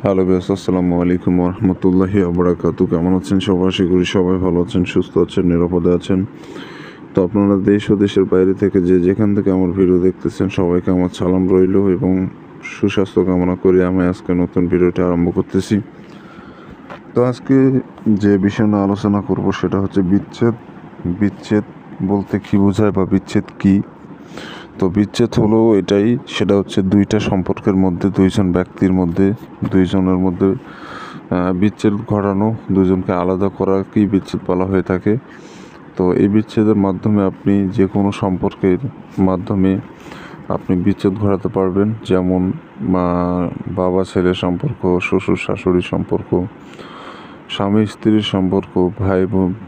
Hello base, আসসালামু আলাইকুম রহমতুল্লাহি আবরাকাতু। কেমন আছেন সবাই? আশা করি সবাই ভালো আছেন, সুস্থ আছেন, নিরাপদে আছেন। তো আপনারা দেশ ও দেশের বাইরে থেকে যেখান থেকে আমার ভিডিও দেখতেছেন সবাইকে আমার সালাম রইল এবং সুস্বাস্থ্য কামনা করে আমি আজকে নতুন ভিডিওটি আরম্ভ করতেছি। তো আজকে যে বিষয় নিয়ে আলোচনা করব সেটা হচ্ছে বিচ্ছেদ। বিচ্ছেদ বলতে কী বোঝায় বা বিচ্ছেদ কী? তো বিচ্ছেদ হলো এটাই, সেটা হচ্ছে দুইটা সম্পর্কের মধ্যে, দুইজন ব্যক্তির মধ্যে, দুইজনের মধ্যে বিচ্ছেদ ঘটানো, দুজনকে আলাদা করাকেই বিচ্ছেদ বলা হয়ে থাকে। তো এই বিচ্ছেদের মাধ্যমে আপনি যে কোনো সম্পর্কের মাধ্যমে আপনি বিচ্ছেদ ঘটাতে পারবেন। যেমন বাবা ছেলে সম্পর্ক, শ্বশুর শাশুড়ির সম্পর্ক, স্বামী স্ত্রীর সম্পর্ক,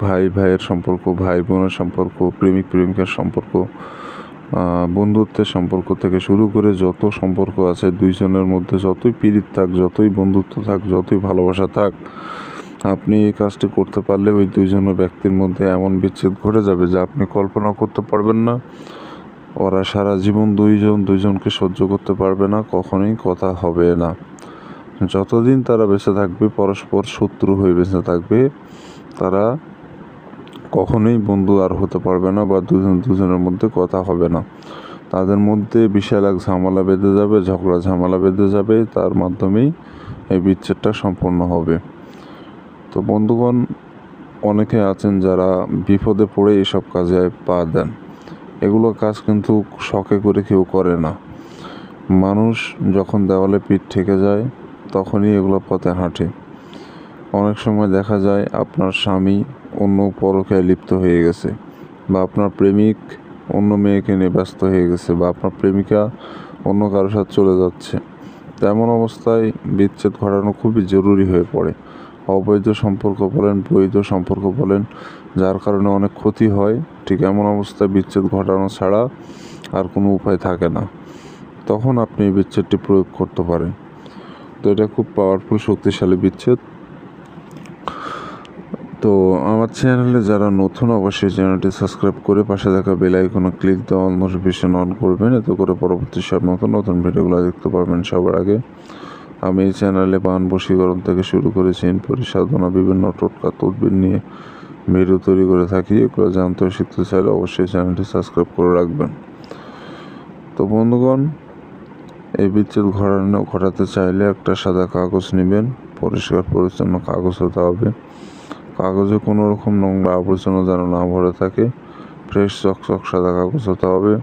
ভাই ভাইয়ের সম্পর্ক, ভাই বোনের সম্পর্ক, প্রেমিক প্রেমিকার সম্পর্ক, বন্ধুত্বের সম্পর্ক থেকে শুরু করে যত সম্পর্ক আছে দুইজনের মধ্যে, যতই পীড়িত থাক, যতই বন্ধুত্ব থাক, যতই ভালোবাসা থাক, আপনি এই কাজটি করতে পারলে ওই দুইজনের ব্যক্তির মধ্যে এমন বিচ্ছেদ ঘটে যাবে যা আপনি কল্পনা করতে পারবেন না। ওরা সারা জীবন দুইজনকে সহ্য করতে পারবে না, কখনোই কথা হবে না। যতদিন তারা বেঁচে থাকবে, পরস্পর শত্রু হয়ে বেঁচে থাকবে, তারা কখনোই বন্ধু আর হতে পারবে না বা দুজনের মধ্যে কথা হবে না। তাদের মধ্যে বিশাল এক ঝামেলা বেঁধে যাবে, ঝগড়া ঝামেলা বেঁধে যাবে, তার মাধ্যমেই এই বিচ্ছেদটা সম্পন্ন হবে। তো বন্ধুগণ, অনেকে আছেন যারা বিপদে পড়ে এসব কাজে পা দেন। এগুলো কাজ কিন্তু শখে করে কেউ করে না। মানুষ যখন দেওয়ালে পিঠ ঠেকে যায় তখনই এগুলো পথে হাঁটে। অনেক সময় দেখা যায় আপনার স্বামী অন্য পরকীয়ায় লিপ্ত হয়ে গেছে, বা আপনার প্রেমিক অন্য মেয়েকে নিয়ে ব্যস্ত হয়ে গেছে, বা আপনার প্রেমিকা অন্য কারোর সাথে চলে যাচ্ছে। তেমন অবস্থায় বিচ্ছেদ ঘটানো খুবই জরুরি হয়ে পড়ে। অবৈধ সম্পর্ক বলেন, বৈধ সম্পর্ক বলেন, যার কারণে অনেক ক্ষতি হয়, ঠিক এমন অবস্থায় বিচ্ছেদ ঘটানো ছাড়া আর কোনো উপায় থাকে না। তখন আপনি এই বিচ্ছেদটি প্রয়োগ করতে পারেন। তো এটা খুব পাওয়ারফুল, শক্তিশালী বিচ্ছেদ। তো আমার চ্যানেলে যারা নতুন, অবশ্যই চ্যানেলটি সাবস্ক্রাইব করে পাশে থাকা বেল আইকনে ক্লিক দিয়ে অল নোটিফিকেশন অন করবেন, এতে করে পরবর্তী সব নতুন নতুন ভিডিওগুলো দেখতে পারবেন সবার আগে। আমি এই চ্যানেলে বান বশীকরণ থেকে শুরু করে জিন পরিসাধনা, বিভিন্ন টোটকা তদবির নিয়ে ভিডিও তৈরি করে থাকি। এগুলো জানতে ও শিখতে চাইলে অবশ্যই চ্যানেলটি সাবস্ক্রাইব করে রাখবেন। তো বন্ধুগণ, এই বিচ্ছেদ ঘটাতে চাইলে একটা সাদা কাগজ নেবেন, পরিষ্কার পরিচ্ছন্ন কাগজ হতে হবে। কাগজে কোনো রকম নোংরা আবর্জনা যেন না ভরে থাকে, ফ্রেশ চকচক সাদা কাগজ হতে হবে।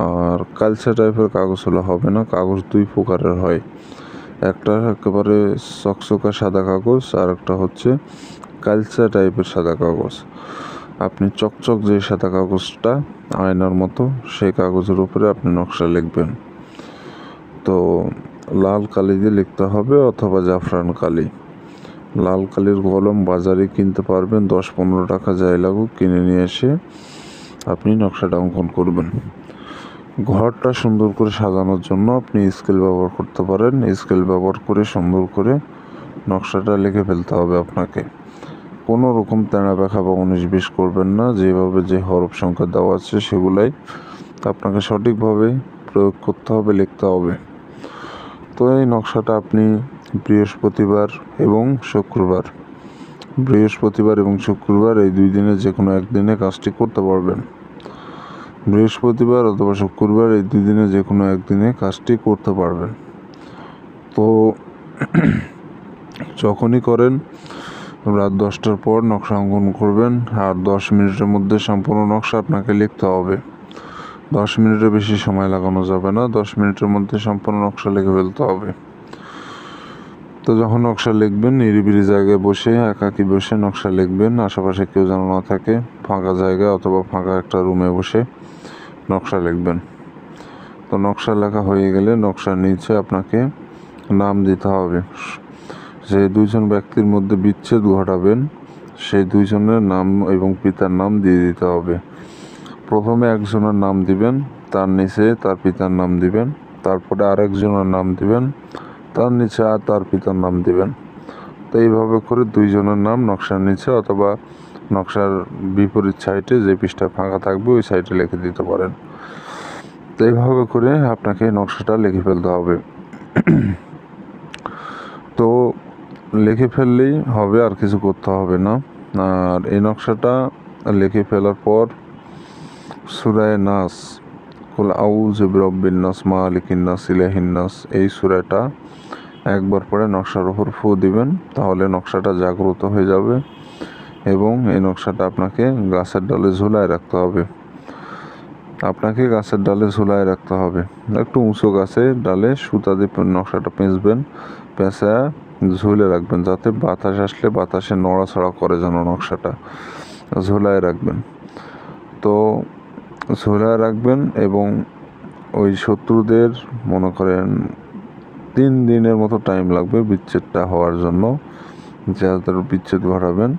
আর কালচা টাইপের কাগজ হলে হবে না। কাগজ দুই প্রকারের হয়, একটা একেবারে চকচকা সাদা কাগজ, আর একটা হচ্ছে কালচা টাইপের সাদা কাগজ। আপনি চকচক যে সাদা কাগজটা আয়নার মতো, সেই কাগজের উপরে আপনি নকশা লিখবেন। তো লাল কালি দিয়ে লিখতে হবে অথবা জাফরান কালি। লাল কালির কলম বাজারে কিনতে পারবেন, 10-15 টাকা যাই লাগুক, কিনে নিয়ে এসে আপনি নকশাটা অঙ্কন করবেন। ঘরটা সুন্দর করে সাজানোর জন্য আপনি স্কেল ব্যবহার করতে পারেন। স্কেল ব্যবহার করে সুন্দর করে নকশাটা লিখে ফেলতে হবে আপনাকে। কোনো রকম তেড়া ব্যাখা বা 19-20 করবেন না। যেভাবে যে হরফ সংখ্যা দেওয়া আছে সেগুলাই আপনাকে সঠিকভাবে প্রয়োগ করতে হবে, লিখতে হবে। তো এই নকশাটা আপনি বৃহস্পতিবার এবং শুক্রবার এই 2 দিনে যে কোনো একদিনে কাজটি করতে পারবেন। বৃহস্পতিবার অথবা শুক্রবার এই 2 দিনে যে কোনো একদিনে কাজটি করতে পারবেন। তো যখনই করেন রাত 10টার পর নকশা অঙ্কন করবেন, আর 10 মিনিটের মধ্যে সম্পূর্ণ নকশা আপনাকে লিখতে হবে। 10 মিনিটের বেশি সময় লাগানো যাবে না, 10 মিনিটের মধ্যে সম্পূর্ণ নকশা লিখে ফেলতে হবে। তো যখন নকশা লিখবেন, নিরিবিলি জায়গায় বসে, একাকী বসে নকশা লিখবেন। আশেপাশে কেউ যেন না থাকে, ফাঁকা জায়গা অথবা ফাঁকা একটা রুমে বসে নকশা লিখবেন। তো নকশা লেখা হয়ে গেলে নকশার নিচে আপনাকে নাম দিতে হবে। যে 2জন ব্যক্তির মধ্যে বিচ্ছেদ ঘটাবেন সেই 2জনের নাম এবং পিতার নাম দিয়ে দিতে হবে। প্রথমে একজনের নাম দিবেন, তার নিচে তার পিতার নাম দিবেন, তারপরে আরেকজনের নাম দিবেন, তার নিচে আর তার পিতার নাম দিবেন। তো এইভাবে করে 2জনের নাম নকশার নিচে অথবা নকশার বিপরীত সাইডে যে পৃষ্ঠা ফাঁকা থাকবে ওই সাইডে লিখে দিতে পারেন। তো এইভাবে করে আপনাকে নকশাটা লিখে ফেলতে হবে। তো লিখে ফেললেই হবে, আর কিছু করতে হবে না। আর এই নকশাটা লিখে ফেলার পর সূরা নাস, কুল আউযু বিরাব্বিন নাস, মালিকিন নাস, ইলাহিন নাস, এই সূরাটা একবার পরে নকশার উপর ফু দিবেন, তাহলে নকশাটা জাগ্রত হয়ে যাবে। এবং এই নকশাটা আপনাকে গাছের ডালে ঝুলায় রাখতে হবে। একটু উঁচু গাছে ডালে সুতা দিয়ে নকশাটা পেঁচবেন, পেঁচায় ঝুলে রাখবেন, যাতে বাতাস আসলে বাতাসে নড়াচড়া করে যেন নকশাটা ঝুলায় রাখবেন। তো ঝুলায় রাখবেন এবং ওই শত্রুদের মনে করেন 3 দিনের মতো টাইম লাগবে বিচ্ছেদটা হওয়ার জন্য। যাদের বিচ্ছেদ ঘটাবেন,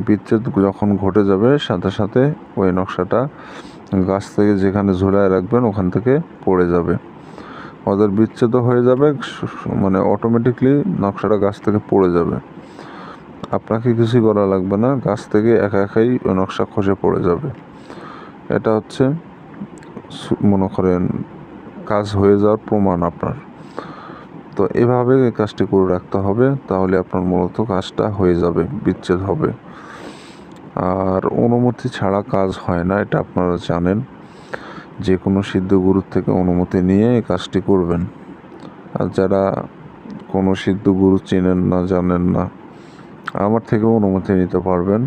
বিচ্ছেদ যখন ঘটে যাবে সাথে সাথে ওই নকশাটা গাছ থেকে যেখানে ঝুলায় রাখবেন ওখান থেকে পড়ে যাবে, ওদের বিচ্ছেদ হয়ে যাবে, মানে অটোমেটিকলি নকশাটা গাছ থেকে পড়ে যাবে। আপনাকে কিছুই করা লাগবে না, গাছ থেকে একাই ওই নকশা খসে পড়ে যাবে। এটা হচ্ছে মনে করেন কাজ হয়ে যাওয়ার প্রমাণ আপনার। তো এভাবে এই কাজটি করে রাখতে হবে, তাহলে আপনার মূলত কাজটা হয়ে যাবে, বিচ্ছেদ হবে। আর অনুমতি ছাড়া কাজ হয় না, এটা আপনারা জানেন। যে কোনো সিদ্ধ গুরুর থেকে অনুমতি নিয়ে এই কাজটি করবেন। আর যারা কোনো সিদ্ধ গুরু চেনেন না, জানেন না, আমার থেকে অনুমতি নিতে পারবেন।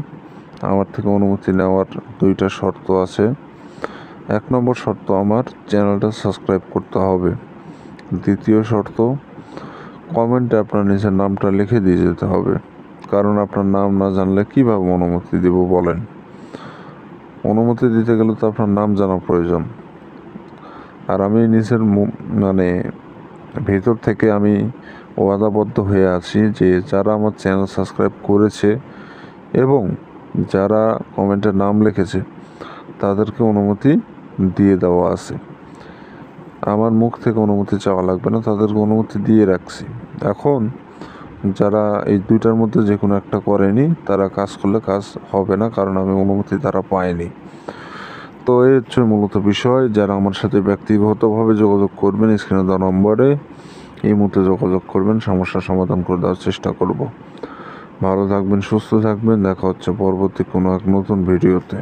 আমার থেকে অনুমতি নেওয়ার 2টা শর্ত আছে। 1 নম্বর শর্ত, আমার চ্যানেলটা সাবস্ক্রাইব করতে হবে। 2য় শর্ত, কমেন্টে আপনার নিজের নামটা লিখে দিয়ে যেতে হবে, কারণ আপনার নাম না জানলে কীভাবে অনুমতি দেব বলেন। অনুমতি দিতে গেলে তো আপনার নাম জানা প্রয়োজন। আর আমি নিজের মানে ভেতর থেকে আমি ওয়াদাবদ্ধ হয়ে আছি যে যারা আমার চ্যানেল সাবস্ক্রাইব করেছে এবং যারা কমেন্টে নাম লিখেছে তাদেরকে অনুমতি দিয়ে দেওয়া আছে। আমার মুখ থেকে অনুমতি চাওয়া লাগবে না, তাদেরকে অনুমতি দিয়ে রাখছি। এখন যারা এই 2টার মধ্যে যে কোনো একটা করেনি, তারা কাজ করলে কাজ হবে না, কারণ আমি অনুমতি তারা পায়নি। তো এই হচ্ছে মূলত বিষয়। যারা আমার সাথে ব্যক্তিগতভাবে যোগাযোগ করবেন, স্ক্রিনে দেওয়া নম্বরে এই মুহূর্তে যোগাযোগ করবেন, সমস্যার সমাধান করে দেওয়ার চেষ্টা করব। ভালো থাকবেন, সুস্থ থাকবেন, দেখা হচ্ছে পরবর্তী কোনো এক নতুন ভিডিওতে।